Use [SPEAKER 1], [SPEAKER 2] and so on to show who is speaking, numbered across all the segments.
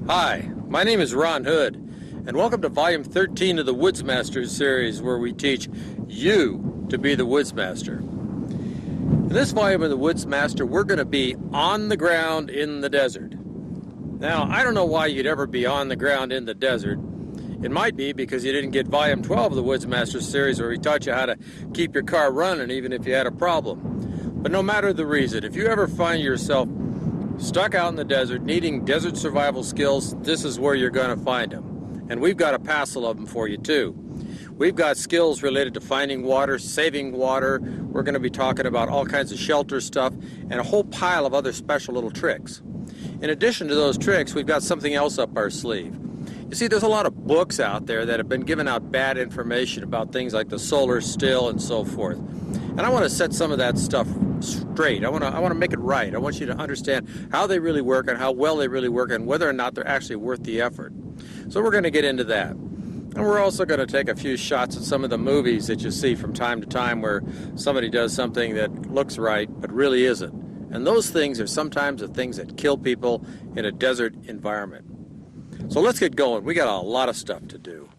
[SPEAKER 1] Hi, my name is Ron Hood, and welcome to Volume 13 of the Woodsmaster series, where we teach you to be the Woodsmaster. In this volume of the Woodsmaster, we're going to be on the ground in the desert. Now, I don't know why you'd ever be on the ground in the desert. It might be because you didn't get Volume 12 of the Woodsmaster series, where we taught you how to keep your car running even if you had a problem. But no matter the reason, if you ever find yourself stuck out in the desert, needing desert survival skills, this is where you're going to find them. And we've got a passel of them for you too. We've got skills related to finding water, saving water. We're going to be talking about all kinds of shelter stuff and a whole pile of other special little tricks. In addition to those tricks, we've got something else up our sleeve. You see, there's a lot of books out there that have been giving out bad information about things like the solar still and so forth. And I want to set some of that stuff straight. I want to make it right. I want you to understand how they really work and how well they really work and whether or not they're actually worth the effort. So we're going to get into that. And we're also going to take a few shots at some of the movies that you see from time to time where somebody does something that looks right but really isn't. And those things are sometimes the things that kill people in a desert environment. So let's get going. We got a lot of stuff to do.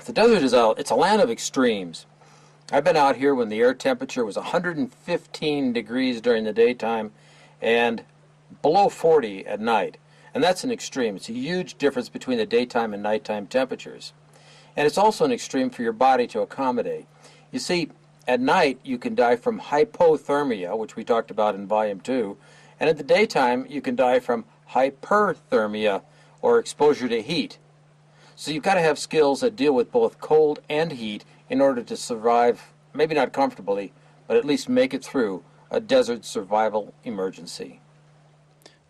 [SPEAKER 1] The desert it's a land of extremes. I've been out here when the air temperature was 115 degrees during the daytime and below 40 at night. And that's an extreme. It's a huge difference between the daytime and nighttime temperatures. And it's also an extreme for your body to accommodate. You see, at night you can die from hypothermia, which we talked about in Volume 2, and at the daytime you can die from hyperthermia, or exposure to heat. So you've got to have skills that deal with both cold and heat in order to survive, maybe not comfortably, but at least make it through a desert survival emergency.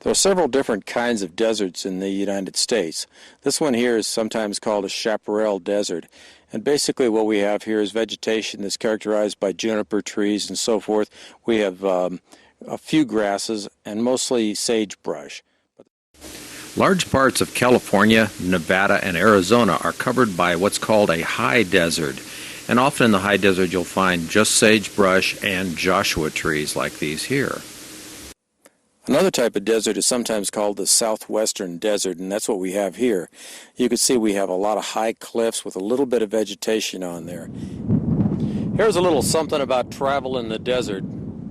[SPEAKER 1] There are several different kinds of deserts in the United States. This one here is sometimes called a chaparral desert. And basically what we have here is vegetation that's characterized by juniper trees and so forth. We have a few grasses and mostly sagebrush. Large parts of California, Nevada, and Arizona are covered by what's called a high desert. And often in the high desert you'll find just sagebrush and Joshua trees like these here. Another type of desert is sometimes called the southwestern desert, and that's what we have here. You can see we have a lot of high cliffs with a little bit of vegetation on there. Here's a little something about travel in the desert.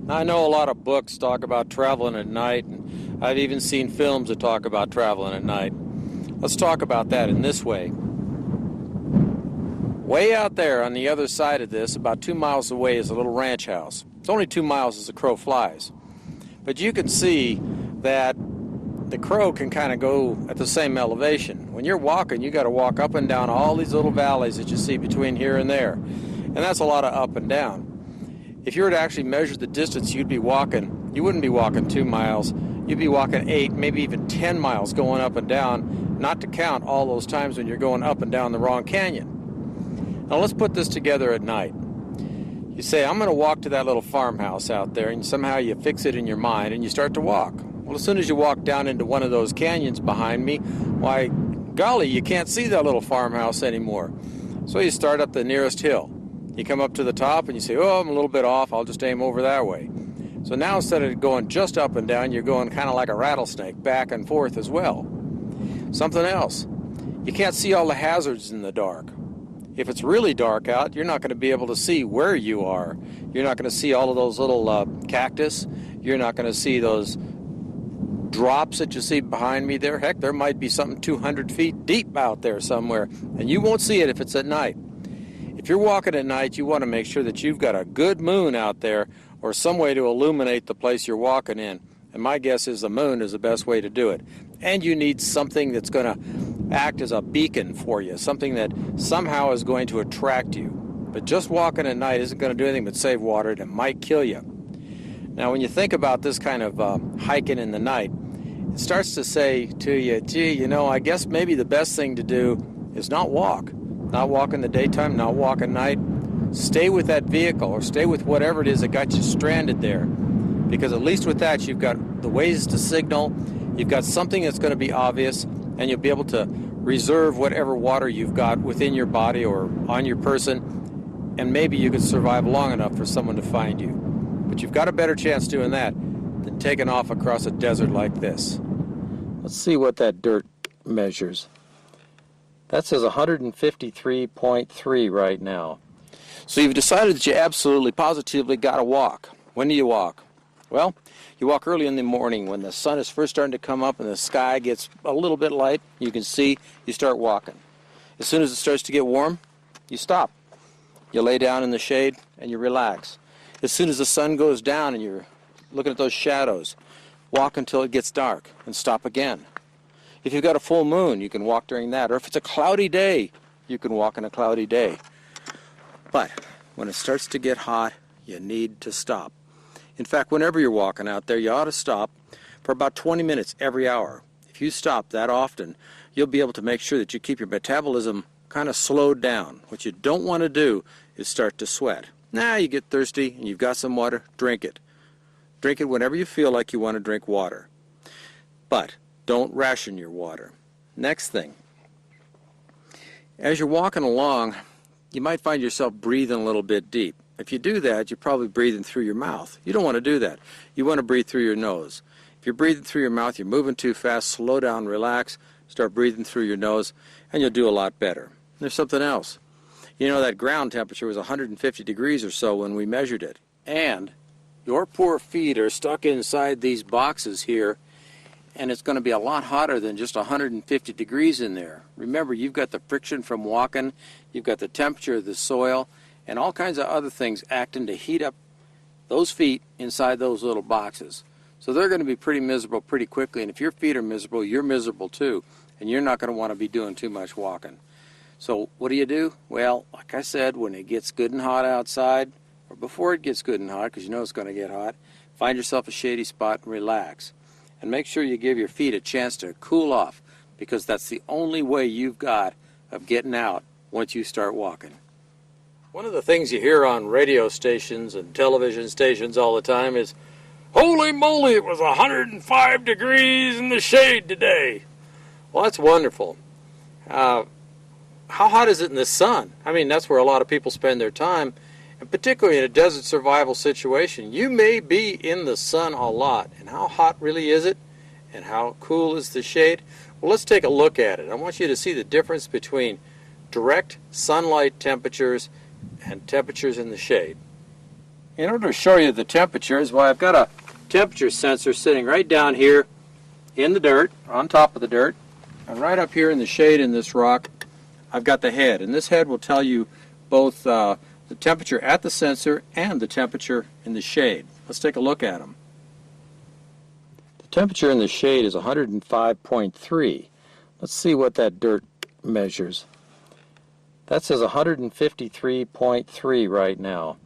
[SPEAKER 1] I know a lot of books talk about traveling at night, and I've even seen films that talk about traveling at night. Let's talk about that in this way. Way out there on the other side of this, about 2 miles away, is a little ranch house. It's only 2 miles as the crow flies. But you can see that the crow can kind of go at the same elevation. When you're walking, you got to walk up and down all these little valleys that you see between here and there. And that's a lot of up and down. If you were to actually measure the distance you'd be walking, you wouldn't be walking 2 miles. You'd be walking 8, maybe even 10 miles going up and down, not to count all those times when you're going up and down the wrong canyon. Now let's put this together at night. You say, I'm going to walk to that little farmhouse out there, and somehow you fix it in your mind and you start to walk. Well, as soon as you walk down into one of those canyons behind me, why, golly, you can't see that little farmhouse anymore. So you start up the nearest hill. You come up to the top and you say, oh, I'm a little bit off, I'll just aim over that way. So now instead of going just up and down, you're going kind of like a rattlesnake, back and forth as well. Something else, you can't see all the hazards in the dark. If it's really dark out, you're not going to be able to see where you are. You're not going to see all of those little cactus. You're not going to see those drops that you see behind me there. Heck, there might be something 200 feet deep out there somewhere, and you won't see it if it's at night. If you're walking at night, you want to make sure that you've got a good moon out there or some way to illuminate the place you're walking in. And my guess is the moon is the best way to do it. And you need something that's going to act as a beacon for you, something that somehow is going to attract you. But just walking at night isn't going to do anything but save water, and it might kill you. Now, when you think about this kind of hiking in the night, it starts to say to you, gee, you know, I guess maybe the best thing to do is not walk. Not walk in the daytime, not walk at night. Stay with that vehicle or stay with whatever it is that got you stranded there. Because at least with that, you've got the ways to signal, you've got something that's going to be obvious, and you'll be able to reserve whatever water you've got within your body or on your person, and maybe you could survive long enough for someone to find you. But you've got a better chance doing that than taking off across a desert like this. Let's see what that dirt measures. That says 153.3 right now. So you've decided that you absolutely, positively got to walk. When do you walk? Well, you walk early in the morning when the sun is first starting to come up and the sky gets a little bit light. You can see, you start walking. As soon as it starts to get warm, you stop. You lay down in the shade and you relax. As soon as the sun goes down and you're looking at those shadows, walk until it gets dark and stop again. If you've got a full moon, you can walk during that. Or if it's a cloudy day, you can walk in a cloudy day. But when it starts to get hot, you need to stop. In fact, whenever you're walking out there, you ought to stop for about 20 minutes every hour. If you stop that often, you'll be able to make sure that you keep your metabolism kind of slowed down. What you don't want to do is start to sweat. Now you get thirsty and you've got some water, drink it. Drink it whenever you feel like you want to drink water. But don't ration your water. Next thing, as you're walking along, you might find yourself breathing a little bit deep. If you do that, you're probably breathing through your mouth. You don't want to do that. You want to breathe through your nose. If you're breathing through your mouth, you're moving too fast, slow down, relax, start breathing through your nose, and you'll do a lot better. There's something else. You know, that ground temperature was 150 degrees or so when we measured it. And your poor feet are stuck inside these boxes here, and it's going to be a lot hotter than just 150 degrees in there. Remember, you've got the friction from walking, you've got the temperature of the soil, and all kinds of other things acting to heat up those feet inside those little boxes. So they're going to be pretty miserable pretty quickly, and if your feet are miserable, you're miserable too, and you're not going to want to be doing too much walking. So what do? Well, like I said, when it gets good and hot outside, or before it gets good and hot, because you know it's going to get hot, find yourself a shady spot and relax. And make sure you give your feet a chance to cool off, because that's the only way you've got of getting out once you start walking. One of the things you hear on radio stations and television stations all the time is, "Holy moly, it was 105 degrees in the shade today." Well, that's wonderful. How hot is it in the sun? I mean, that's where a lot of people spend their time, and particularly in a desert survival situation. You may be in the sun a lot, and how hot really is it? And how cool is the shade? Well, let's take a look at it. I want you to see the difference between direct sunlight temperatures and temperatures in the shade. In order to show you the temperatures, well, I've got a temperature sensor sitting right down here in the dirt, on top of the dirt, and right up here in the shade in this rock, I've got the head. And this head will tell you both the temperature at the sensor and the temperature in the shade. Let's take a look at them. The temperature in the shade is 105.3. Let's see what that dirt measures. That says 153.3 right now.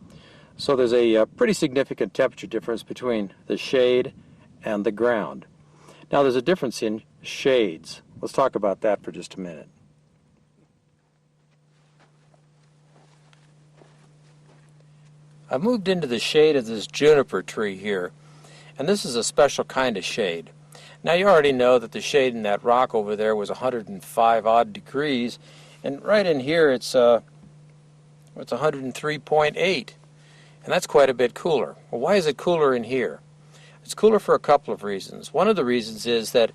[SPEAKER 1] So there's a pretty significant temperature difference between the shade and the ground. Now there's a difference in shades. Let's talk about that for just a minute. I've moved into the shade of this juniper tree here, and this is a special kind of shade. Now you already know that the shade in that rock over there was 105 odd degrees, and right in here it's 103.8, and that's quite a bit cooler. Well, why is it cooler in here? It's cooler for a couple of reasons. One of the reasons is that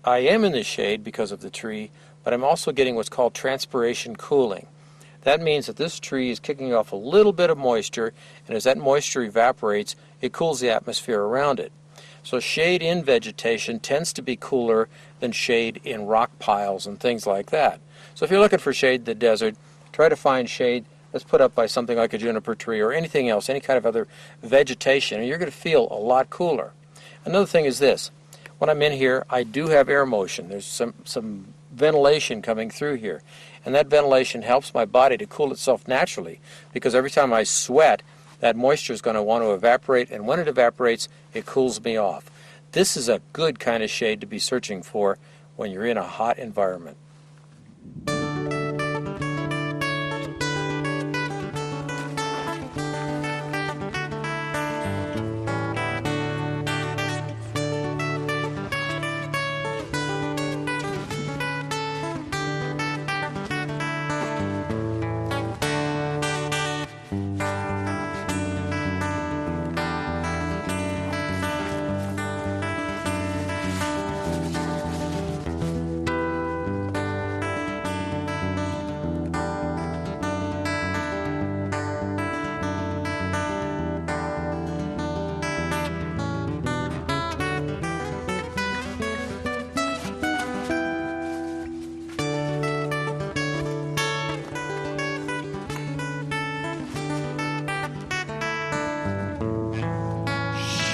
[SPEAKER 1] I am in the shade because of the tree, but I'm also getting what's called transpiration cooling. That means that this tree is kicking off a little bit of moisture, and as that moisture evaporates, it cools the atmosphere around it. So shade in vegetation tends to be cooler than shade in rock piles and things like that. So if you're looking for shade in the desert, try to find shade that's put up by something like a juniper tree or anything else, any kind of other vegetation, and you're going to feel a lot cooler. Another thing is this. When I'm in here, I do have air motion. There's some ventilation coming through here, and that ventilation helps my body to cool itself naturally, because every time I sweat, that moisture is going to want to evaporate, and when it evaporates, it cools me off. This is a good kind of shade to be searching for when you're in a hot environment.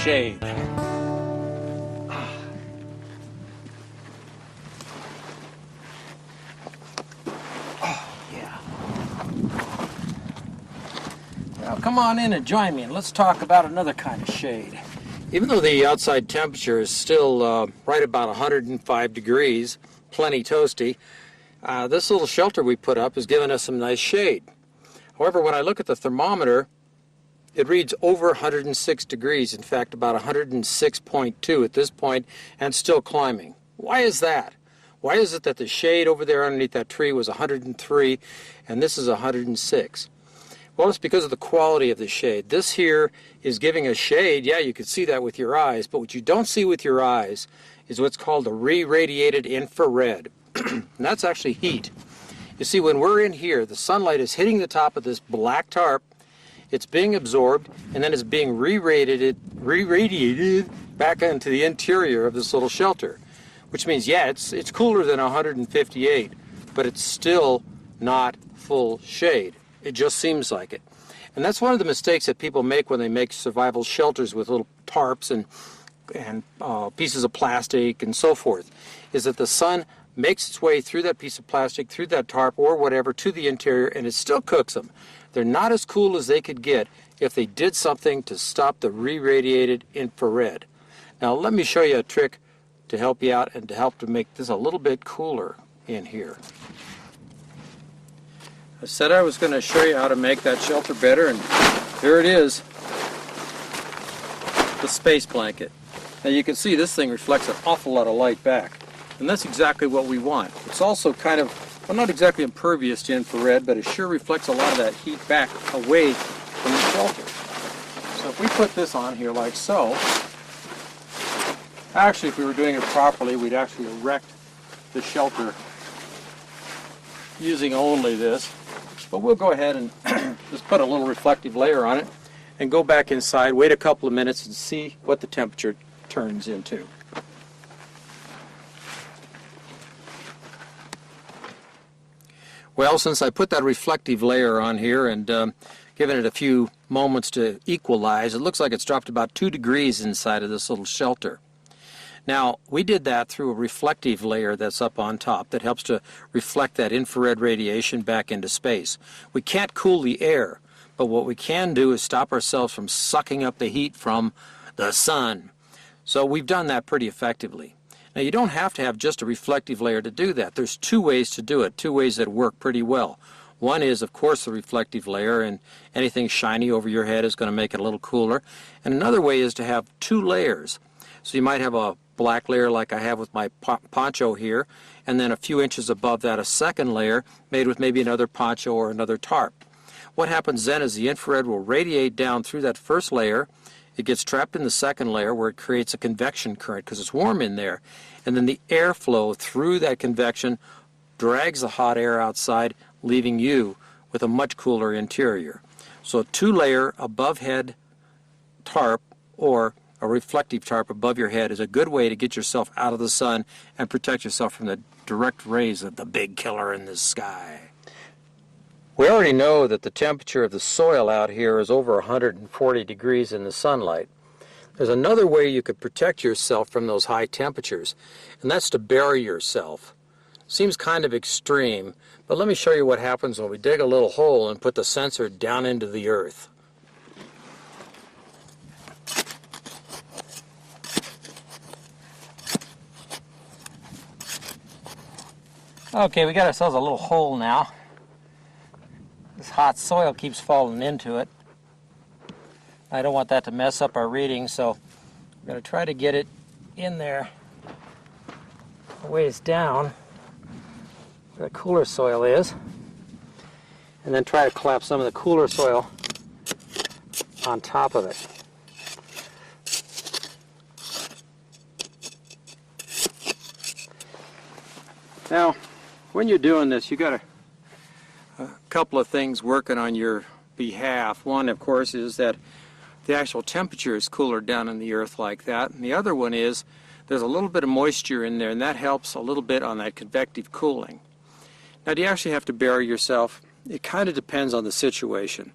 [SPEAKER 1] shade. Now come on in and join me and let's talk about another kind of shade. Even though the outside temperature is still right about 105 degrees, plenty toasty, this little shelter we put up has given us some nice shade. However, when I look at the thermometer, it reads over 106 degrees, in fact about 106.2 at this point, and still climbing. Why is that? Why is it that the shade over there underneath that tree was 103 and this is 106? Well, it's because of the quality of the shade. This here is giving us shade. Yeah, you can see that with your eyes, but what you don't see with your eyes is what's called the re-radiated infrared. And that's actually heat. You see, when we're in here, the sunlight is hitting the top of this black tarp, it's being absorbed, and then it's being re-radiated back into the interior of this little shelter. Which means, yeah, it's cooler than 158, but it's still not full shade. It just seems like it. And that's one of the mistakes that people make when they make survival shelters with little tarps and pieces of plastic and so forth, is that the sun makes its way through that piece of plastic, through that tarp or whatever, to the interior, and it still cooks them. They're not as cool as they could get if they did something to stop the re-radiated infrared. Now let me show you a trick to help you out and to help to make this a little bit cooler in here. I said I was going to show you how to make that shelter better, and here it is, the space blanket. Now you can see this thing reflects an awful lot of light back, and that's exactly what we want. It's also kind of, well, not exactly impervious to infrared, but it sure reflects a lot of that heat back away from the shelter. So if we put this on here like so, actually if we were doing it properly, we'd actually erect the shelter using only this. But we'll go ahead and just put a little reflective layer on it and go back inside, wait a couple of minutes and see what the temperature turns into. Well, since I put that reflective layer on here and given it a few moments to equalize, it looks like it's dropped about 2 degrees inside of this little shelter. Now, we did that through a reflective layer that's up on top that helps to reflect that infrared radiation back into space. We can't cool the air, but what we can do is stop ourselves from sucking up the heat from the sun. So we've done that pretty effectively. Now, you don't have to have just a reflective layer to do that. There's 2 ways to do it, 2 ways that work pretty well. One is, of course, the reflective layer, and anything shiny over your head is going to make it a little cooler. And another way is to have 2 layers. So you might have a black layer like I have with my poncho here, and then a few inches above that a second layer made with maybe another poncho or another tarp. What happens then is the infrared will radiate down through that first layer. It gets trapped in the second layer where it creates a convection current because it's warm in there, and then the airflow through that convection drags the hot air outside, leaving you with a much cooler interior. So a 2-layer above head tarp or a reflective tarp above your head is a good way to get yourself out of the sun and protect yourself from the direct rays of the big killer in the sky. We already know that the temperature of the soil out here is over 140 degrees in the sunlight. There's another way you could protect yourself from those high temperatures, and that's to bury yourself. Seems kind of extreme, but let me show you what happens when we dig a little hole and put the sensor down into the earth. Okay, we got ourselves a little hole now. This hot soil keeps falling into it. I don't want that to mess up our reading, so I'm going to try to get it in there a ways down where the cooler soil is, and then try to collapse some of the cooler soil on top of it. Now, when you're doing this, you got a couple of things working on your behalf. One, of course, is that the actual temperature is cooler down in the earth like that. And the other one is there's a little bit of moisture in there, and that helps a little bit on that convective cooling. Now, do you actually have to bury yourself? It kind of depends on the situation.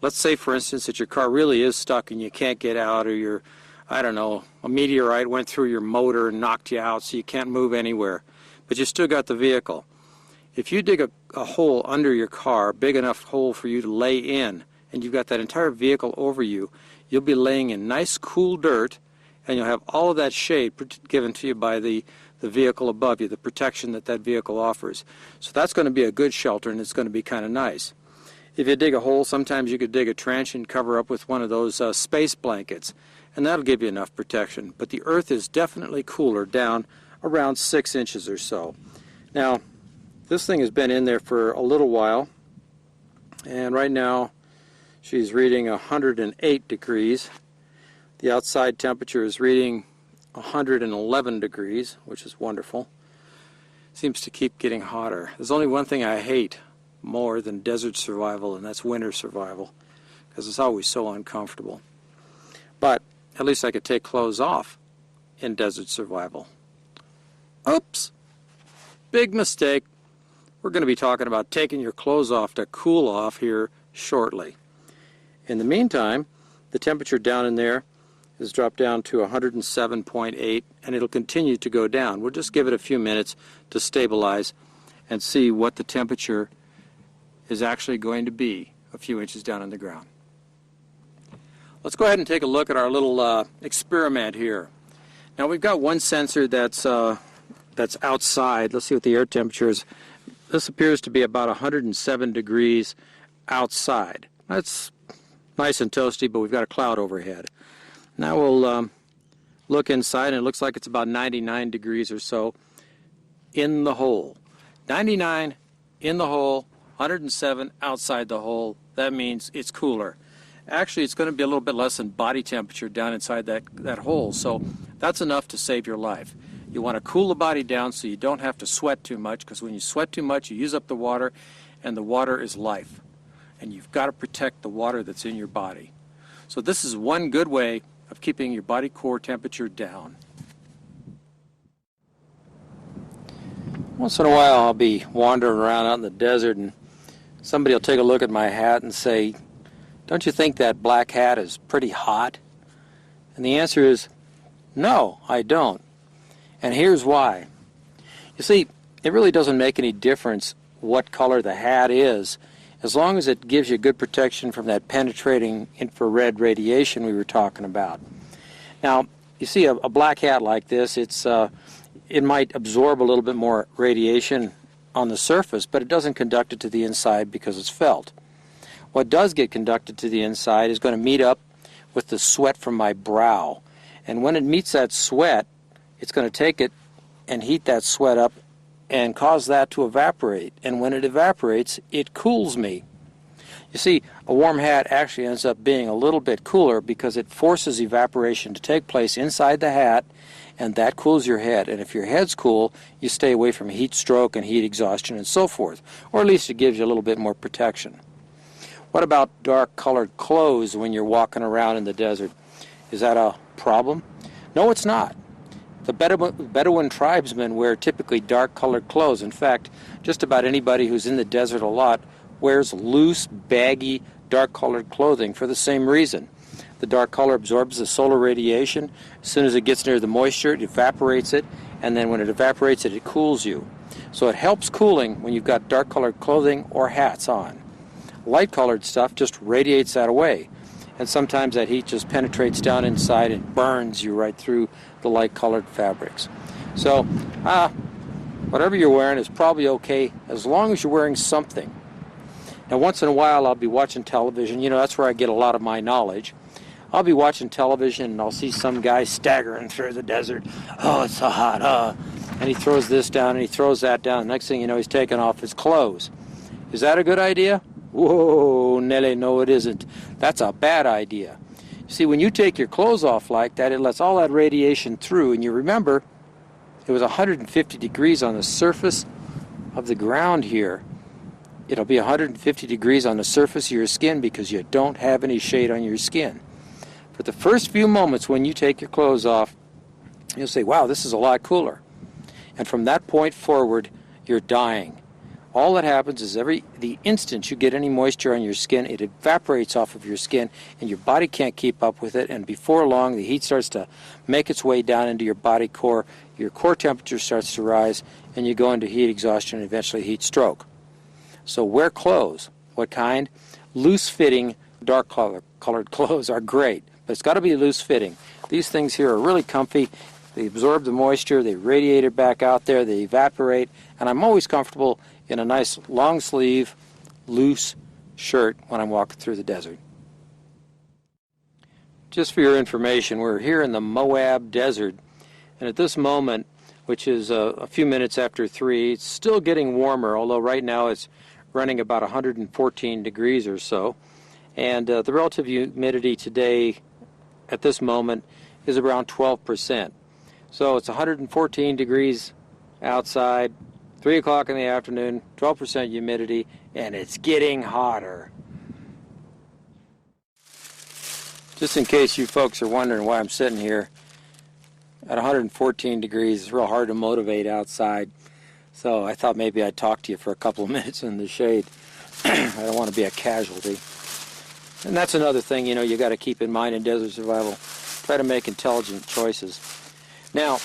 [SPEAKER 1] Let's say, for instance, that your car really is stuck and you can't get out, or you're I don't know, a meteorite went through your motor and knocked you out so you can't move anywhere, but you still got the vehicle. If you dig a hole under your car, big enough hole for you to lay in, and you've got that entire vehicle over you, you'll be laying in nice cool dirt, and you'll have all of that shade given to you by the vehicle above you, the protection that that vehicle offers. So that's going to be a good shelter, and it's going to be kind of nice. If you dig a hole, sometimes you could dig a trench and cover up with one of those space blankets, and that'll give you enough protection. But the earth is definitely cooler down around 6 inches or so. Now, this thing has been in there for a little while, and right now she's reading 108 degrees. The outside temperature is reading 111 degrees, which is wonderful. Seems to keep getting hotter. There's only one thing I hate more than desert survival, and that's winter survival, because it's always so uncomfortable. But at least I could take clothes off in desert survival. Oops! Big mistake. We're going to be talking about taking your clothes off to cool off here shortly. In the meantime, the temperature down in there has dropped down to 107.8, and it'll continue to go down. We'll just give it a few minutes to stabilize and see what the temperature is actually going to be a few inches down in the ground. Let's go ahead and take a look at our little experiment here. Now we've got one sensor that's outside. Let's see what the air temperature is. This appears to be about 107 degrees outside. That's nice and toasty, but we've got a cloud overhead. Now we'll look inside, and it looks like it's about 99 degrees or so in the hole. 99 in the hole, 107 outside the hole. That means it's cooler. Actually, it's going to be a little bit less than body temperature down inside that hole, so that's enough to save your life. You want to cool the body down so you don't have to sweat too much, because when you sweat too much, you use up the water, and the water is life. And you've got to protect the water that's in your body. So this is one good way of keeping your body core temperature down. Once in a while I'll be wandering around out in the desert, and somebody will take a look at my hat and say, "Don't you think that black hat is pretty hot?" And the answer is, no, I don't. And here's why. You see, it really doesn't make any difference what color the hat is, as long as it gives you good protection from that penetrating infrared radiation we were talking about. Now, you see a black hat like this, it might absorb a little bit more radiation on the surface, but it doesn't conduct it to the inside because it's felt. What does get conducted to the inside is going to meet up with the sweat from my brow. And when it meets that sweat, it's going to take it and heat that sweat up and cause that to evaporate. And when it evaporates, it cools me. You see, a warm hat actually ends up being a little bit cooler because it forces evaporation to take place inside the hat, and that cools your head. And if your head's cool, you stay away from heat stroke and heat exhaustion and so forth. Or at least it gives you a little bit more protection. What about dark-colored clothes when you're walking around in the desert? Is that a problem? No, it's not. The Bedouin tribesmen wear typically dark-colored clothes. In fact, just about anybody who's in the desert a lot wears loose, baggy, dark-colored clothing for the same reason. The dark color absorbs the solar radiation. As soon as it gets near the moisture, it evaporates it, and then when it evaporates it, it cools you. So it helps cooling when you've got dark-colored clothing or hats on. Light-colored stuff just radiates that away, and sometimes that heat just penetrates down inside and burns you right through the light-colored fabrics. So, whatever you're wearing is probably okay as long as you're wearing something. Now, once in a while, I'll be watching television. You know, that's where I get a lot of my knowledge. I'll be watching television, and I'll see some guy staggering through the desert. Oh, it's so hot, and he throws this down, and he throws that down. Next thing you know, he's taking off his clothes. Is that a good idea? Whoa, Nelly, no it isn't. That's a bad idea. You see, when you take your clothes off like that, it lets all that radiation through, and you remember, it was 150 degrees on the surface of the ground here. It'll be 150 degrees on the surface of your skin because you don't have any shade on your skin. For the first few moments when you take your clothes off, you'll say, wow, this is a lot cooler. And from that point forward, you're dying. All that happens is the instant you get any moisture on your skin, it evaporates off of your skin, and your body can't keep up with it, and before long the heat starts to make its way down into your body core, your core temperature starts to rise, and you go into heat exhaustion and eventually heat stroke. So wear clothes. What kind? Loose-fitting, dark-colored clothes are great, but it's got to be loose-fitting. These things here are really comfy. They absorb the moisture, they radiate it back out there, they evaporate, and I'm always comfortable in a nice long sleeve, loose shirt when I'm walking through the desert. Just for your information, we're here in the Moab Desert, and at this moment, which is a few minutes after 3, it's still getting warmer, although right now it's running about 114 degrees or so, and the relative humidity today at this moment is around 12%. So it's 114 degrees outside, 3 o'clock in the afternoon, 12% humidity, and it's getting hotter. Just in case you folks are wondering why I'm sitting here at 114 degrees, it's real hard to motivate outside. So I thought maybe I'd talk to you for a couple of minutes in the shade. I don't want to be a casualty. And that's another thing, you know, you got to keep in mind in desert survival. Try to make intelligent choices. Now,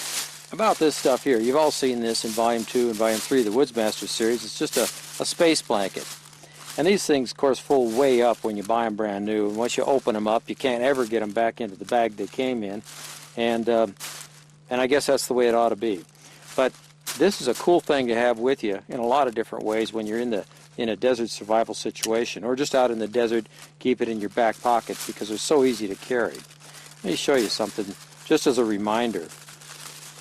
[SPEAKER 1] about this stuff here, you've all seen this in Volume 2 and Volume 3 of the Woodsmaster series. It's just a space blanket. And these things, of course, fold way up when you buy them brand new. And once you open them up, you can't ever get them back into the bag they came in. And I guess that's the way it ought to be. But this is a cool thing to have with you in a lot of different ways when you're in a desert survival situation, or just out in the desert, keep it in your back pocket because they're so easy to carry. Let me show you something just as a reminder.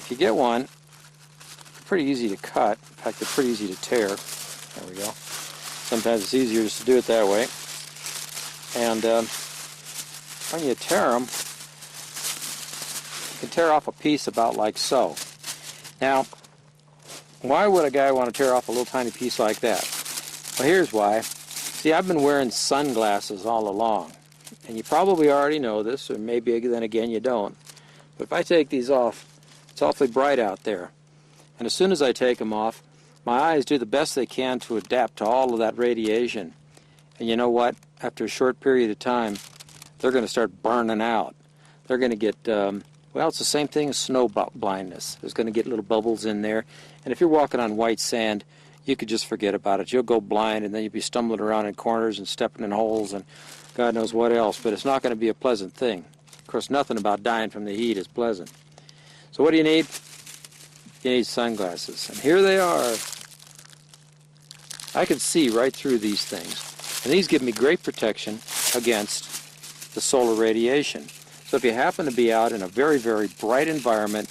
[SPEAKER 1] If you get one, they're pretty easy to cut. In fact, they're pretty easy to tear. There we go. Sometimes it's easier just to do it that way. And when you tear them, you can tear off a piece about like so. Now, why would a guy want to tear off a little tiny piece like that? Well, here's why. See, I've been wearing sunglasses all along. And you probably already know this, or maybe then again you don't. But if I take these off, it's awfully bright out there. And as soon as I take them off, my eyes do the best they can to adapt to all of that radiation. And you know what? After a short period of time, they're going to start burning out. They're going to get, well, it's the same thing as snow blindness. There's going to get little bubbles in there. And if you're walking on white sand, you could just forget about it. You'll go blind, and then you'll be stumbling around in corners and stepping in holes and God knows what else. But it's not going to be a pleasant thing. Of course, nothing about dying from the heat is pleasant. So what do you need? You need sunglasses. And here they are. I can see right through these things. And these give me great protection against the solar radiation. So if you happen to be out in a very, very bright environment,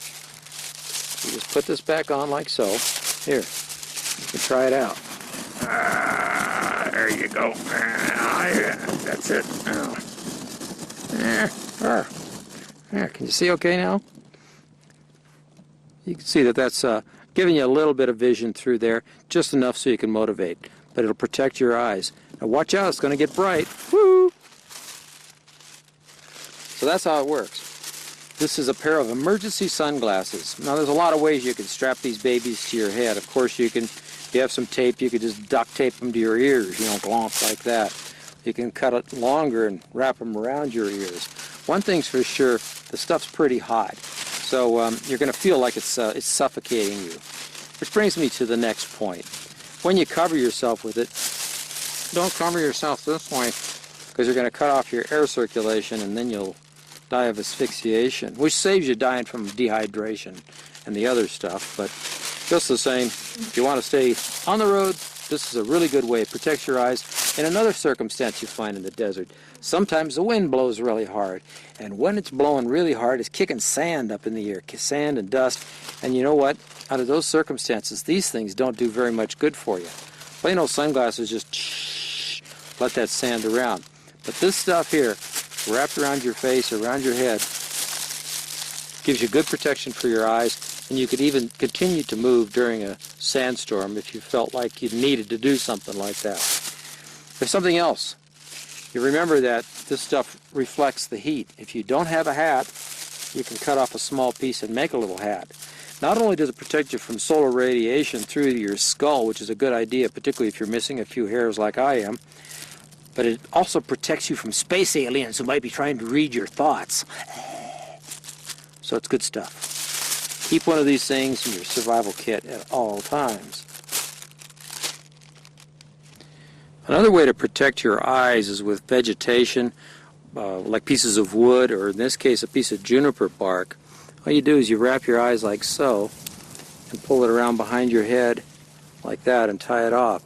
[SPEAKER 1] you just put this back on like so. Here, you can try it out. There you go. That's it. There, can you see okay now? You can see that that's giving you a little bit of vision through there, just enough so you can motivate. But it'll protect your eyes. Now watch out, it's going to get bright. Woo! So that's how it works. This is a pair of emergency sunglasses. Now there's a lot of ways you can strap these babies to your head. Of course you can, if you have some tape, you could just duct tape them to your ears, you know, glomp like that. You can cut it longer and wrap them around your ears. One thing's for sure, the stuff's pretty hot. So you're going to feel like it's suffocating you. Which brings me to the next point. When you cover yourself with it, don't cover yourself this way because you're going to cut off your air circulation and then you'll die of asphyxiation, which saves you dying from dehydration and the other stuff. But just the same, if you want to stay on the road, this is a really good way. It protects your eyes. In another circumstance you find in the desert, sometimes the wind blows really hard. And when it's blowing really hard, it's kicking sand up in the air, sand and dust. And you know what? Out of those circumstances, these things don't do very much good for you. Plain old sunglasses just let that sand around. But this stuff here, wrapped around your face or around your head, gives you good protection for your eyes. And you could even continue to move during a sandstorm if you felt like you needed to do something like that. There's something else. You remember that this stuff reflects the heat. If you don't have a hat, you can cut off a small piece and make a little hat. Not only does it protect you from solar radiation through to your skull, which is a good idea, particularly if you're missing a few hairs like I am, but it also protects you from space aliens who might be trying to read your thoughts. So it's good stuff. Keep one of these things in your survival kit at all times. Another way to protect your eyes is with vegetation, like pieces of wood, or in this case a piece of juniper bark. All you do is you wrap your eyes like so and pull it around behind your head like that and tie it off,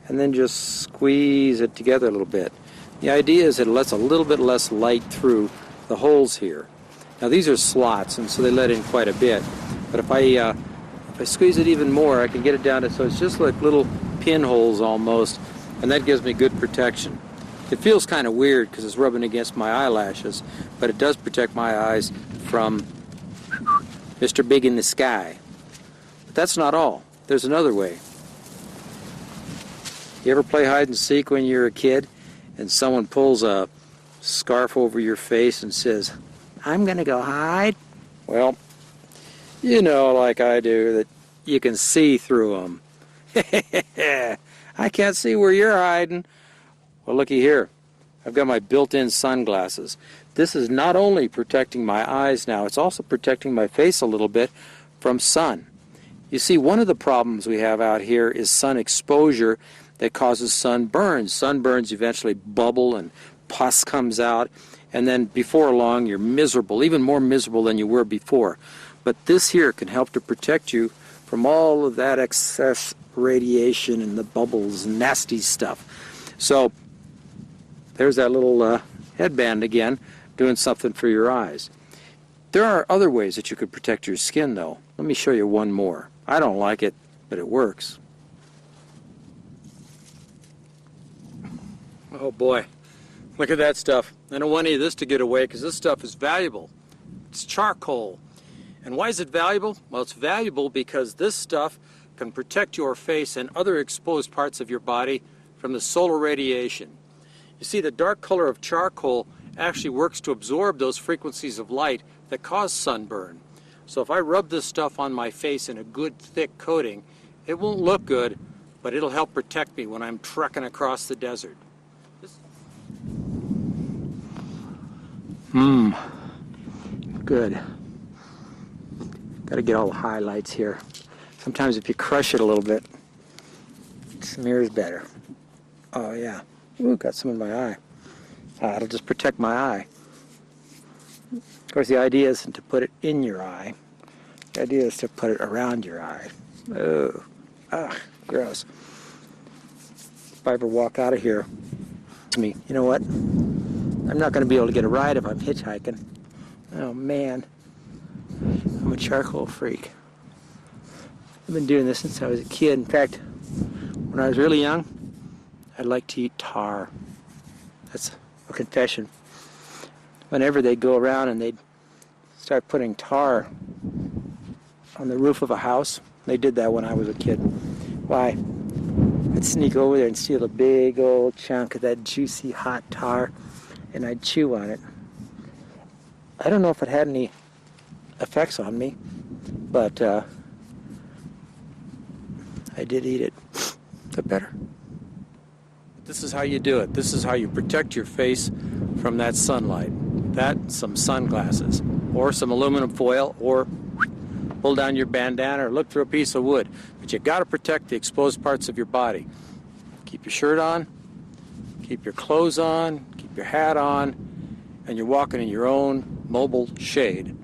[SPEAKER 1] and then just squeeze it together a little bit. The idea is that it lets a little bit less light through the holes here. Now these are slots, and so they let in quite a bit, but if I squeeze it even more, I can get it down to so it's just like little pinholes almost, and that gives me good protection. It feels kind of weird because it's rubbing against my eyelashes, but it does protect my eyes from Mr. Big in the Sky. But that's not all. There's another way. You ever play hide and seek when you're a kid and someone pulls a scarf over your face and says, "I'm going to go hide"? Well, you know, like I do, that you can see through them. I can't see where you're hiding. Well, looky here. I've got my built-in sunglasses. This is not only protecting my eyes now, it's also protecting my face a little bit from sun. You see, one of the problems we have out here is sun exposure that causes sunburns. Sunburns eventually bubble and pus comes out, and then before long you're miserable, even more miserable than you were before. But this here can help to protect you from all of that excess radiation and the bubbles and nasty stuff. So there's that little headband again, doing something for your eyes. There are other ways that you could protect your skin, though. Let me show you one more. I don't like it, but it works. Oh boy, look at that stuff. I don't want any of this to get away because this stuff is valuable. It's charcoal. And why is it valuable? Well, it's valuable because this stuff can protect your face and other exposed parts of your body from the solar radiation. You see, the dark color of charcoal actually works to absorb those frequencies of light that cause sunburn. So if I rub this stuff on my face in a good thick coating, it won't look good, but it'll help protect me when I'm trekking across the desert. Good. Got to get all the highlights here. Sometimes if you crush it a little bit, it smears better. Oh yeah. Ooh, got some in my eye. It'll just protect my eye. Of course, the idea isn't to put it in your eye. The idea is to put it around your eye. Oh, gross. If I ever walk out of here, you know what? I'm not going to be able to get a ride if I'm hitchhiking. Oh man, I'm a charcoal freak. I've been doing this since I was a kid. In fact, when I was really young, I liked to eat tar. That's a confession. Whenever they'd go around and they'd start putting tar on the roof of a house, they did that when I was a kid. Why? I'd sneak over there and steal a big old chunk of that juicy hot tar, and I'd chew on it. I don't know if it had any effects on me, but I did eat it. Is that better? This is how you do it. This is how you protect your face from that sunlight. That, some sunglasses, or some aluminum foil, or pull down your bandana, or look through a piece of wood. But you got to protect the exposed parts of your body. Keep your shirt on, keep your clothes on, keep your hat on, and you're walking in your own mobile shade.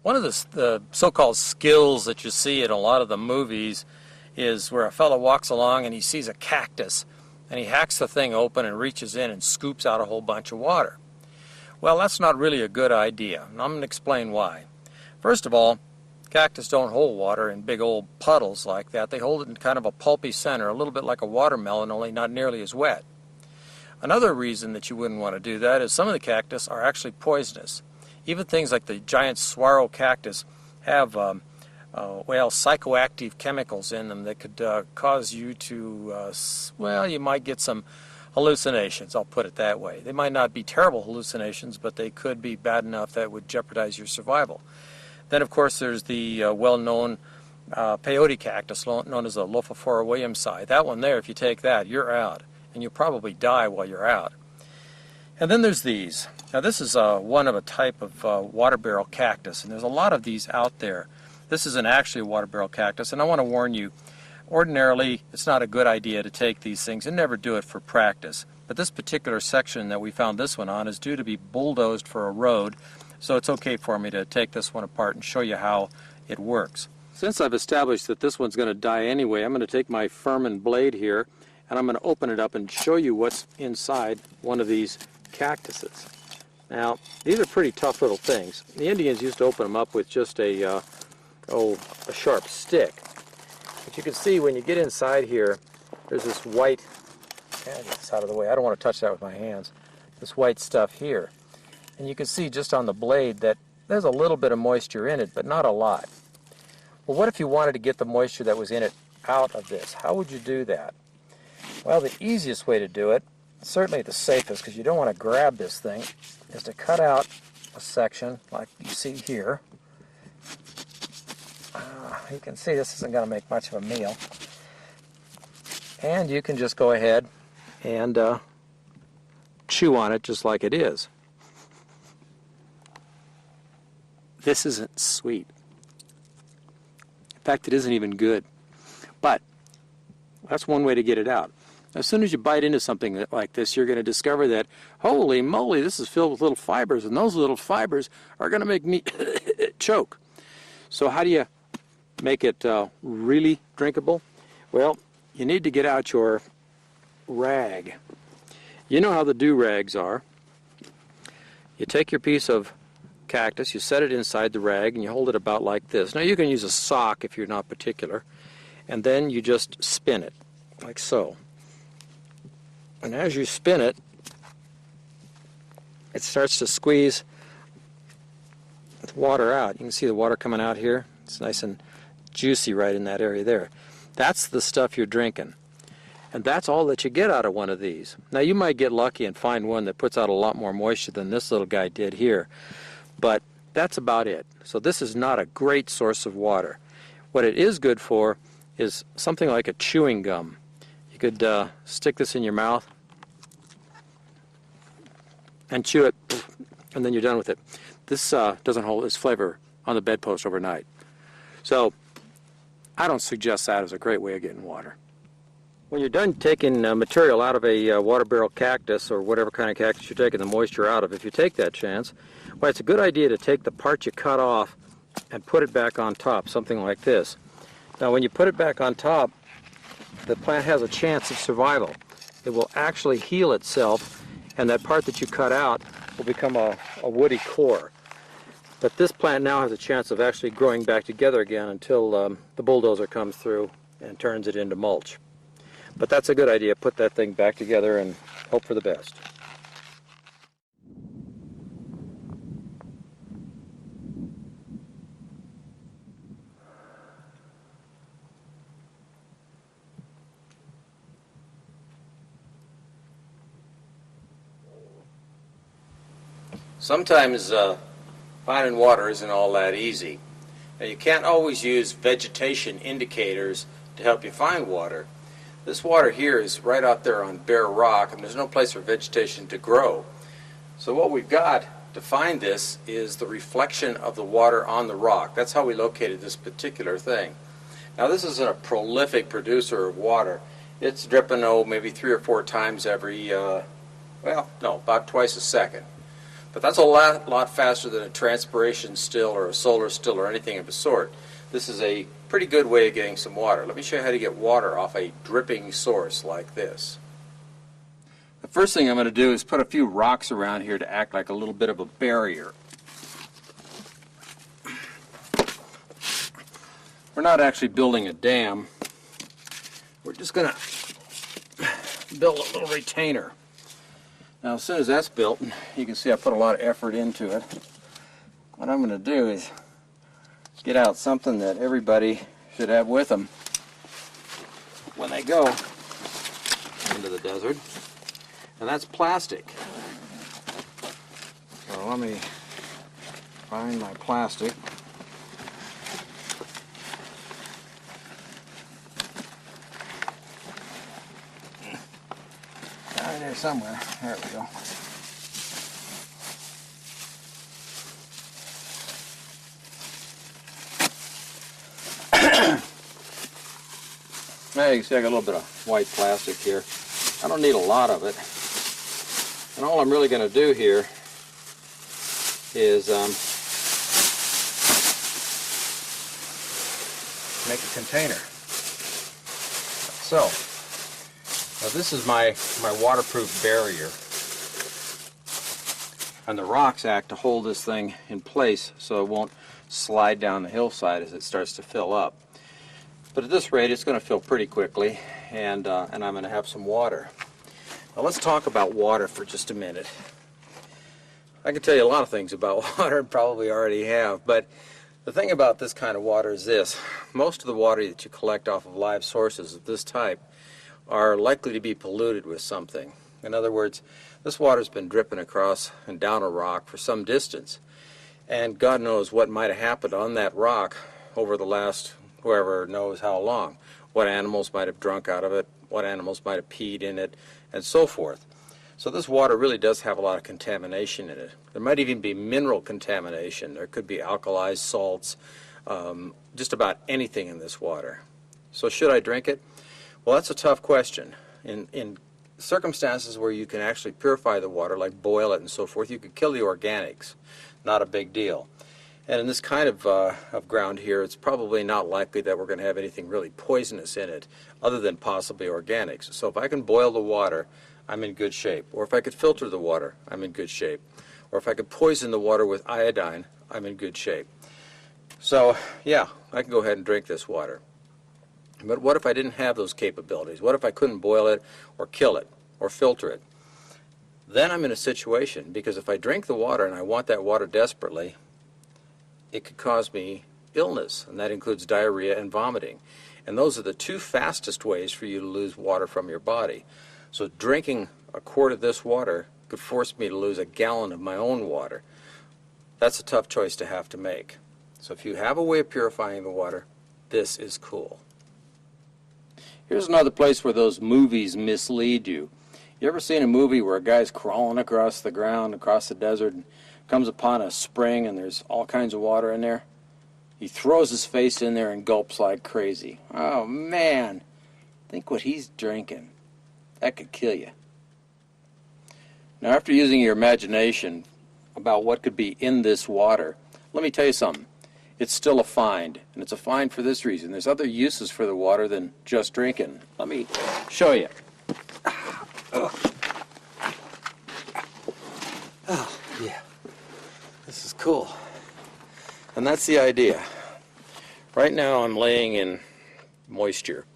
[SPEAKER 1] One of the so-called skills that you see in a lot of the movies is where a fellow walks along and he sees a cactus and he hacks the thing open and reaches in and scoops out a whole bunch of water. Well, that's not really a good idea, and I'm going to explain why. First of all, Cactus don't hold water in big old puddles like that. They hold it in kind of a pulpy center, a little bit like a watermelon, only not nearly as wet. Another reason that you wouldn't want to do that is some of the cactus are actually poisonous. Even things like the giant saguaro cactus have psychoactive chemicals in them that could cause you to, you might get some hallucinations, I'll put it that way. They might not be terrible hallucinations, but they could be bad enough that would jeopardize your survival. Then, of course, there's the well-known peyote cactus, known as the Lophophora williamsi. That one there, if you take that, you're out, and you'll probably die while you're out. And then there's these. Now, this is one of a type of water barrel cactus, and there's a lot of these out there. This isn't actually a water barrel cactus, and I want to warn you, ordinarily, it's not a good idea to take these things, and never do it for practice. But this particular section that we found this one on is due to be bulldozed for a road, so it's okay for me to take this one apart and show you how it works. Since I've established that this one's going to die anyway, I'm going to take my Furman blade here, and I'm going to open it up and show you what's inside one of these cactuses. Now, these are pretty tough little things. The Indians used to open them up with just a sharp stick. But you can see when you get inside here, there's this white, get this out of the way, I don't want to touch that with my hands, this white stuff here. And you can see just on the blade that there's a little bit of moisture in it, but not a lot. Well, what if you wanted to get the moisture that was in it out of this? How would you do that? Well, the easiest way to do it, certainly the safest, because you don't want to grab this thing, is to cut out a section like you see here. You can see this isn't going to make much of a meal. And you can just go ahead and chew on it just like it is. This isn't sweet. In fact, it isn't even good. But that's one way to get it out. As soon as you bite into something like this, you're going to discover that, holy moly, this is filled with little fibers, and those little fibers are going to make me choke. So how do you make it really drinkable? Well, you need to get out your rag. You know how the do-rags are. You take your piece of cactus, you set it inside the rag, and you hold it about like this. Now, you can use a sock if you're not particular, and then you just spin it, like so. And as you spin it, it starts to squeeze the water out. You can see the water coming out here. It's nice and juicy right in that area there. That's the stuff you're drinking. And that's all that you get out of one of these. Now, you might get lucky and find one that puts out a lot more moisture than this little guy did here. But that's about it. So this is not a great source of water. What it is good for is something like a chewing gum. You could stick this in your mouth and chew it, and then you're done with it. This doesn't hold its flavor on the bedpost overnight. So I don't suggest that as a great way of getting water. When you're done taking material out of a water barrel cactus, or whatever kind of cactus you're taking the moisture out of, if you take that chance, well, it's a good idea to take the part you cut off and put it back on top, something like this. Now, when you put it back on top, the plant has a chance of survival. It will actually heal itself, and that part that you cut out will become a woody core. But this plant now has a chance of actually growing back together again until the bulldozer comes through and turns it into mulch. But that's a good idea. Put that thing back together and hope for the best. Sometimes finding water isn't all that easy. Now, you can't always use vegetation indicators to help you find water. This water here is right out there on bare rock, and there's no place for vegetation to grow. So what we've got to find this is the reflection of the water on the rock. That's how we located this particular thing. Now, this isn't a prolific producer of water. It's dripping, maybe 3 or 4 times every, about twice a second. But that's a lot faster than a transpiration still or a solar still or anything of the sort. This is a pretty good way of getting some water. Let me show you how to get water off a dripping source like this. The first thing I'm going to do is put a few rocks around here to act like a little bit of a barrier. we're not actually building a dam. We're just going to build a little retainer. Now, as soon as that's built, you can see I put a lot of effort into it. What I'm going to do is get out something that everybody should have with them when they go into the desert, and that's plastic. So let me find my plastic. Right there somewhere. There we go. Now you can see I got a little bit of white plastic here. I don't need a lot of it. And all I'm really going to do here is make a container. So, now this is my waterproof barrier. And the rocks act to hold this thing in place so it won't slide down the hillside as it starts to fill up. But at this rate, it's going to fill pretty quickly, and I'm going to have some water. Now let's talk about water for just a minute. I can tell you a lot of things about water, and probably already have, but the thing about this kind of water is this. Most of the water that you collect off of live sources of this type are likely to be polluted with something. In other words, this water's been dripping across and down a rock for some distance, and God knows what might have happened on that rock over the last whoever knows how long. What animals might have drunk out of it, what animals might have peed in it, and so forth. So this water really does have a lot of contamination in it. There might even be mineral contamination. There could be alkalis, salts, just about anything in this water. So should I drink it? Well, that's a tough question. In circumstances where you can actually purify the water, like boil it and so forth, you could kill the organics. Not a big deal. And in this kind of ground here, it's probably not likely that we're going to have anything really poisonous in it, other than possibly organics. So if I can boil the water, I'm in good shape. Or if I could filter the water, I'm in good shape. Or if I could poison the water with iodine, I'm in good shape. So yeah, I can go ahead and drink this water. But what if I didn't have those capabilities? What if I couldn't boil it, or kill it, or filter it? Then I'm in a situation, because if I drink the water and I want that water desperately, it could cause me illness, and that includes diarrhea and vomiting. And those are the two fastest ways for you to lose water from your body. So drinking a quart of this water could force me to lose a gallon of my own water. That's a tough choice to have to make. So if you have a way of purifying the water, this is cool. Here's another place where those movies mislead you. You ever seen a movie where a guy's crawling across the ground, across the desert, and comes upon a spring and there's all kinds of water in there? He throws his face in there and gulps like crazy. Oh man, think what he's drinking. That could kill you. Now, after using your imagination about what could be in this water, let me tell you something. It's still a find, and it's a find for this reason. There's other uses for the water than just drinking. Let me show you. Oh, yeah. This is cool. And that's the idea. Right now I'm laying in moisture,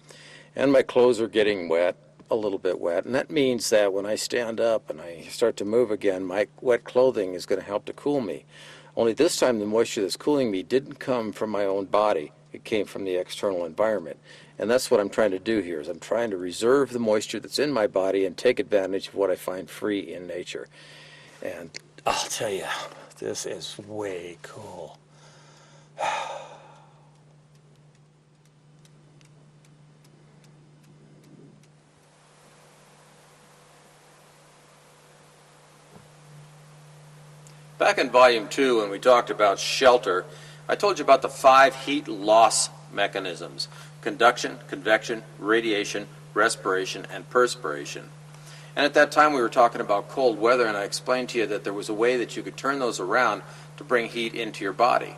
[SPEAKER 1] and my clothes are getting wet, a little bit wet, and that means that when I stand up and I start to move again, my wet clothing is going to help to cool me. Only this time the moisture that's cooling me didn't come from my own body. It came from the external environment. And that's what I'm trying to do here, is I'm trying to reserve the moisture that's in my body and take advantage of what I find free in nature. And I'll tell you, this is way cool. Back in Volume 2, when we talked about shelter, I told you about the 5 heat loss mechanisms: conduction, convection, radiation, respiration, and perspiration. And at that time we were talking about cold weather, and I explained to you that there was a way that you could turn those around to bring heat into your body.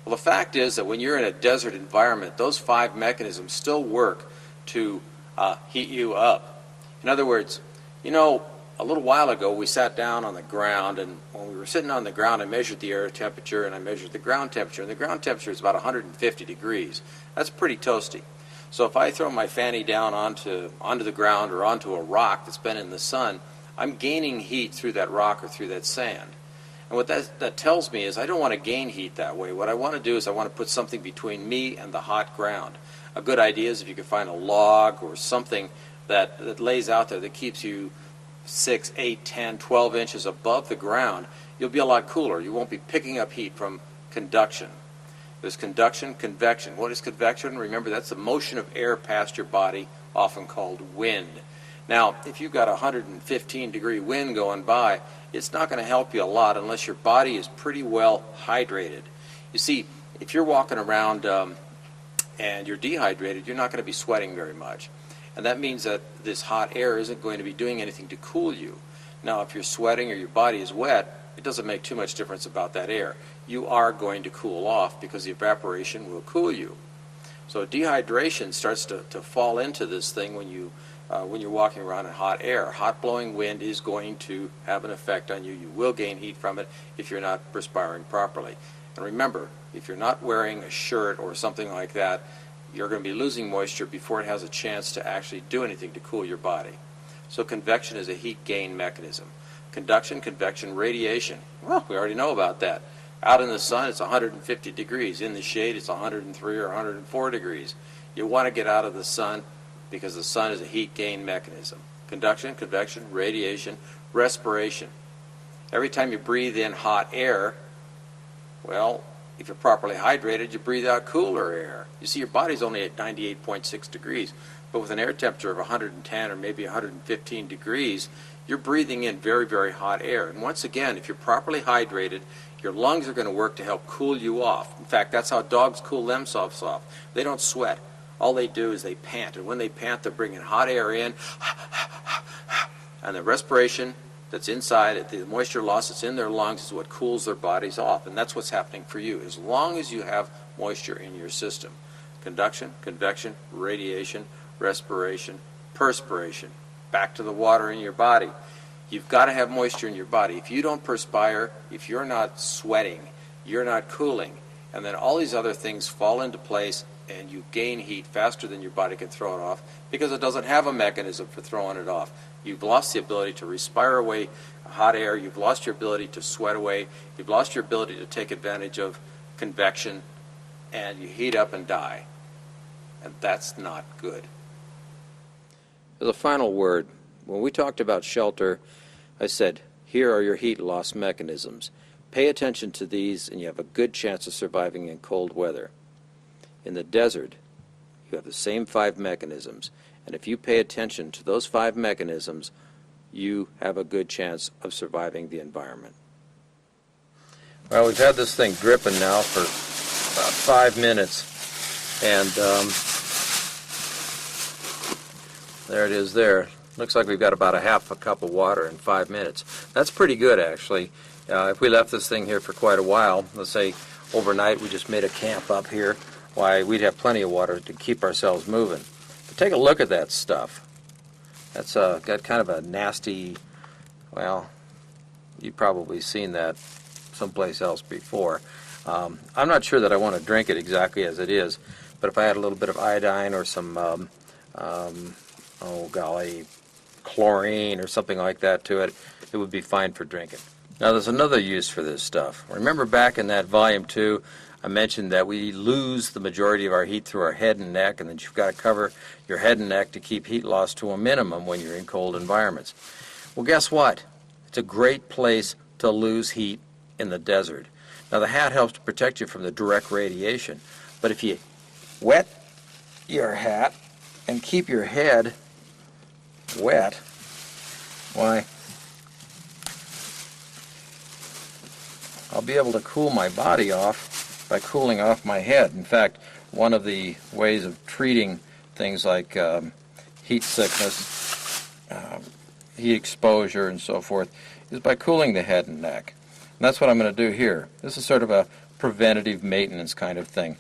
[SPEAKER 1] Well, the fact is that when you're in a desert environment, those 5 mechanisms still work to heat you up. In other words, you know, a little while ago we sat down on the ground, and when we were sitting on the ground I measured the air temperature and I measured the ground temperature, and the ground temperature is about 150 degrees. That's pretty toasty. So if I throw my fanny down onto the ground or onto a rock that's been in the sun, I'm gaining heat through that rock or through that sand. And what that tells me is I don't want to gain heat that way. What I want to do is I want to put something between me and the hot ground. A good idea is if you can find a log or something that lays out there that keeps you 6, 8, 10, 12 inches above the ground, you'll be a lot cooler. You won't be picking up heat from conduction. There's conduction, convection. What is convection? Remember, that's the motion of air past your body, often called wind. Now, if you've got a 115-degree wind going by, it's not going to help you a lot unless your body is pretty well hydrated. You see, if you're walking around and you're dehydrated, you're not going to be sweating very much. And that means that this hot air isn't going to be doing anything to cool you. Now, if you're sweating or your body is wet, it doesn't make too much difference about that air. You are going to cool off because the evaporation will cool you. So dehydration starts to fall into this thing when you're walking around in hot air. Hot blowing wind is going to have an effect on you. You will gain heat from it if you're not perspiring properly. And remember, if you're not wearing a shirt or something like that, you're going to be losing moisture before it has a chance to actually do anything to cool your body. So convection is a heat gain mechanism. Conduction, convection, radiation. Well, we already know about that. Out in the sun, it's 150 degrees. In the shade, it's 103 or 104 degrees. You want to get out of the sun because the sun is a heat gain mechanism. Conduction, convection, radiation, respiration. Every time you breathe in hot air, well, if you're properly hydrated, you breathe out cooler air. You see, your body's only at 98.6 degrees, but with an air temperature of 110 or maybe 115 degrees, you're breathing in very, very hot air. And once again, if you're properly hydrated, your lungs are going to work to help cool you off. In fact, that's how dogs cool themselves off. They don't sweat. All they do is they pant. And when they pant, they're bringing hot air in. And the respiration that's inside, the moisture loss that's in their lungs is what cools their bodies off. And that's what's happening for you, as long as you have moisture in your system. Conduction, convection, radiation, respiration, perspiration. Back to the water in your body. You've got to have moisture in your body. If you don't perspire, if you're not sweating, you're not cooling, and then all these other things fall into place and you gain heat faster than your body can throw it off because it doesn't have a mechanism for throwing it off. You've lost the ability to respire away hot air. You've lost your ability to sweat away. You've lost your ability to take advantage of convection, and you heat up and die. And that's not good. As a final word, when we talked about shelter, I said, here are your heat loss mechanisms. Pay attention to these and you have a good chance of surviving in cold weather. In the desert, you have the same 5 mechanisms, and if you pay attention to those 5 mechanisms, you have a good chance of surviving the environment. Well, we've had this thing dripping now for about 5 minutes, and there it is there. Looks like we've got about a half a cup of water in 5 minutes. That's pretty good, actually. If we left this thing here for quite a while, let's say overnight we just made a camp up here, why, we'd have plenty of water to keep ourselves moving. But take a look at that stuff. That's got kind of a nasty, well, you've probably seen that someplace else before. I'm not sure that I want to drink it exactly as it is, but if I had a little bit of iodine or some, oh golly, chlorine or something like that to it, it would be fine for drinking. Now there's another use for this stuff. Remember back in that volume 2, I mentioned that we lose the majority of our heat through our head and neck, and that you've got to cover your head and neck to keep heat loss to a minimum when you're in cold environments. Well, guess what? It's a great place to lose heat in the desert. Now the hat helps to protect you from the direct radiation, but if you wet your hat and keep your head wet, why, I'll be able to cool my body off by cooling off my head. In fact, one of the ways of treating things like heat sickness, heat exposure, and so forth is by cooling the head and neck. And that's what I'm going to do here. This is sort of a preventative maintenance kind of thing.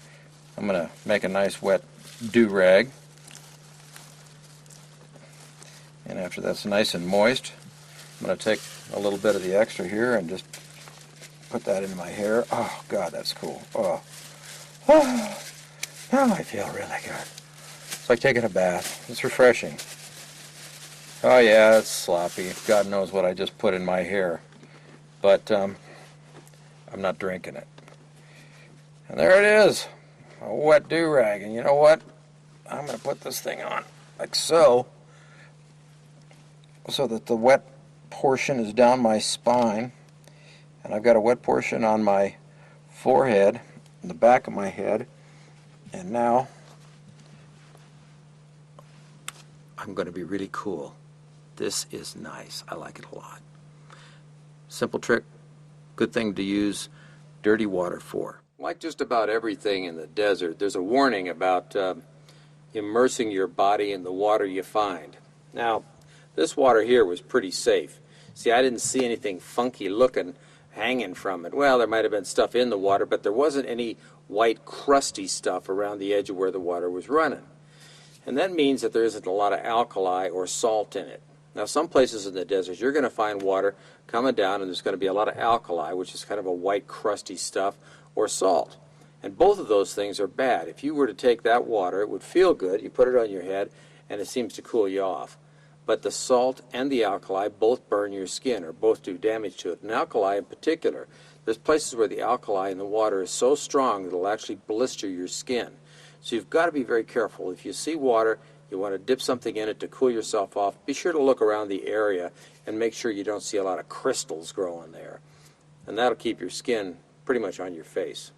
[SPEAKER 1] I'm going to make a nice wet do-rag. And after that's nice and moist, I'm going to take a little bit of the extra here and just put that into my hair. Oh, God, that's cool. Oh, now I feel really good. It's like taking a bath. It's refreshing. Oh, yeah, it's sloppy. God knows what I just put in my hair. But I'm not drinking it. And there it is, a wet do-rag. And you know what? I'm going to put this thing on like so that the wet portion is down my spine. And I've got a wet portion on my forehead, in the back of my head. And now I'm going to be really cool. This is nice. I like it a lot. Simple trick, good thing to use dirty water for. Like just about everything in the desert, there's a warning about immersing your body in the water you find. Now, this water here was pretty safe. See, I didn't see anything funky looking hanging from it. Well, there might have been stuff in the water, but there wasn't any white crusty stuff around the edge of where the water was running. And that means that there isn't a lot of alkali or salt in it. Now, some places in the desert, you're going to find water coming down and there's going to be a lot of alkali, which is kind of a white crusty stuff, or salt. And both of those things are bad. If you were to take that water, it would feel good. You put it on your head and it seems to cool you off. But the salt and the alkali both burn your skin or both do damage to it. And alkali in particular, there's places where the alkali in the water is so strong that it'll actually blister your skin. So you've got to be very careful. If you see water, you want to dip something in it to cool yourself off, be sure to look around the area and make sure you don't see a lot of crystals growing there. And that'll keep your skin pretty much on your face.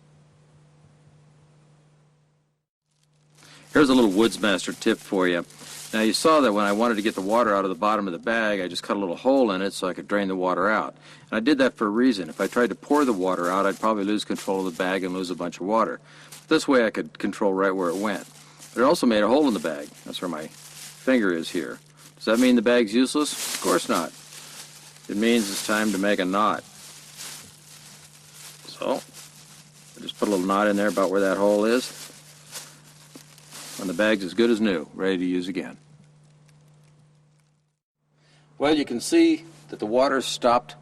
[SPEAKER 1] Here's a little Woodsmaster tip for you. Now you saw that when I wanted to get the water out of the bottom of the bag, I just cut a little hole in it so I could drain the water out. And I did that for a reason. If I tried to pour the water out, I'd probably lose control of the bag and lose a bunch of water. This way I could control right where it went. But it also made a hole in the bag. That's where my finger is here. Does that mean the bag's useless? Of course not. It means it's time to make a knot. So, I just put a little knot in there about where that hole is. And the bag's as good as new, ready to use again. Well, you can see that the water stopped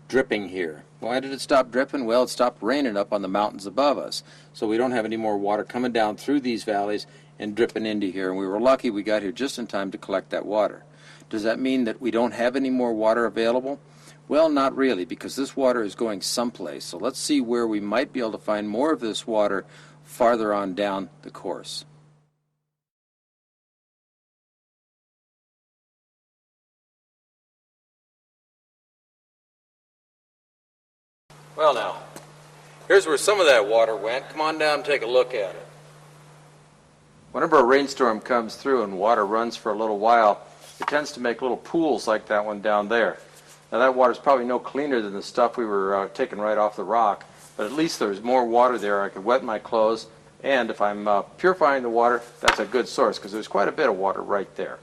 [SPEAKER 1] dripping here. Why did it stop dripping? Well, it stopped raining up on the mountains above us. So we don't have any more water coming down through these valleys and dripping into here. And we were lucky we got here just in time to collect that water. Does that mean that we don't have any more water available? Well, not really, because this water is going someplace. So let's see where we might be able to find more of this water farther on down the course. Well now, here's where some of that water went. Come on down and take a look at it. Whenever a rainstorm comes through and water runs for a little while, it tends to make little pools like that one down there. Now that water's probably no cleaner than the stuff we were taking right off the rock, but at least there's more water there. I could wet my clothes, and if I'm purifying the water, that's a good source because there's quite a bit of water right there.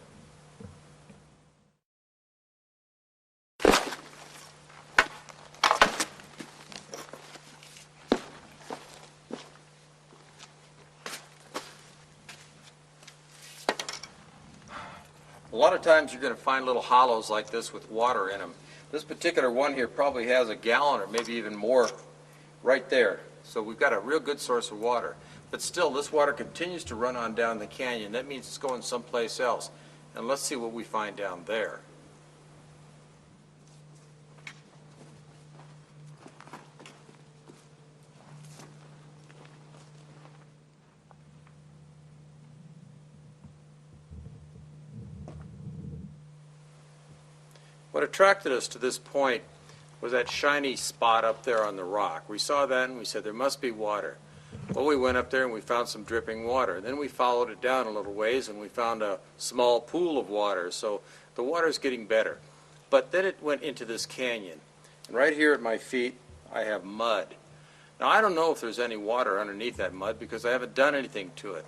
[SPEAKER 1] A lot of times you're going to find little hollows like this with water in them. This particular one here probably has a gallon or maybe even more right there. So we've got a real good source of water. But still, this water continues to run on down the canyon. That means it's going someplace else. And let's see what we find down there. What attracted us to this point was that shiny spot up there on the rock. We saw that and we said there must be water. Well, we went up there and we found some dripping water. Then we followed it down a little ways and we found a small pool of water. So the water's getting better. But then it went into this canyon. And right here at my feet, I have mud. Now, I don't know if there's any water underneath that mud because I haven't done anything to it.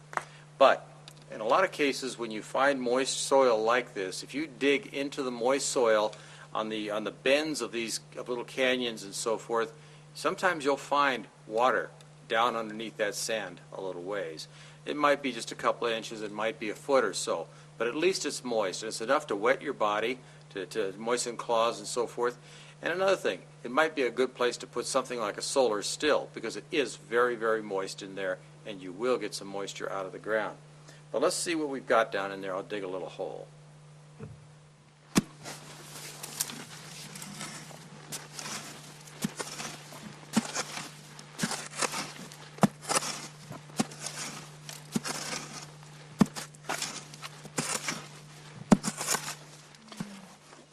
[SPEAKER 1] But in a lot of cases, when you find moist soil like this, if you dig into the moist soil on the bends of these little canyons and so forth, sometimes you'll find water down underneath that sand a little ways. It might be just a couple of inches, it might be a foot or so, but at least it's moist, and it's enough to wet your body, to moisten claws and so forth. And another thing, it might be a good place to put something like a solar still, because it is very, very moist in there, and you will get some moisture out of the ground. But let's see what we've got down in there. I'll dig a little hole.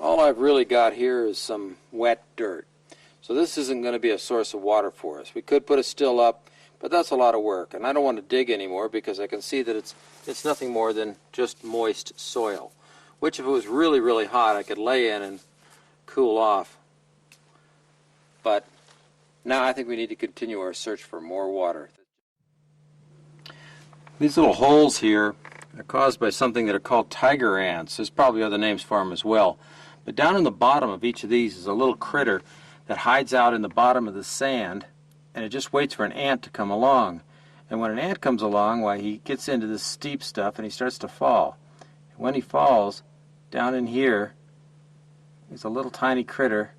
[SPEAKER 1] All I've really got here is some wet dirt. So this isn't going to be a source of water for us. We could put a still up, but that's a lot of work. And I don't want to dig anymore because I can see that it's nothing more than just moist soil, which if it was really, really hot, I could lay in and cool off. But now I think we need to continue our search for more water. These little holes here are caused by something that are called tiger ants. There's probably other names for them as well. But down in the bottom of each of these is a little critter that hides out in the bottom of the sand, and it just waits for an ant to come along. And when an ant comes along, why, he gets into this steep stuff and he starts to fall. And when he falls, down in here is a little tiny critter,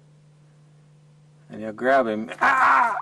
[SPEAKER 1] and he'll grab him. Ah!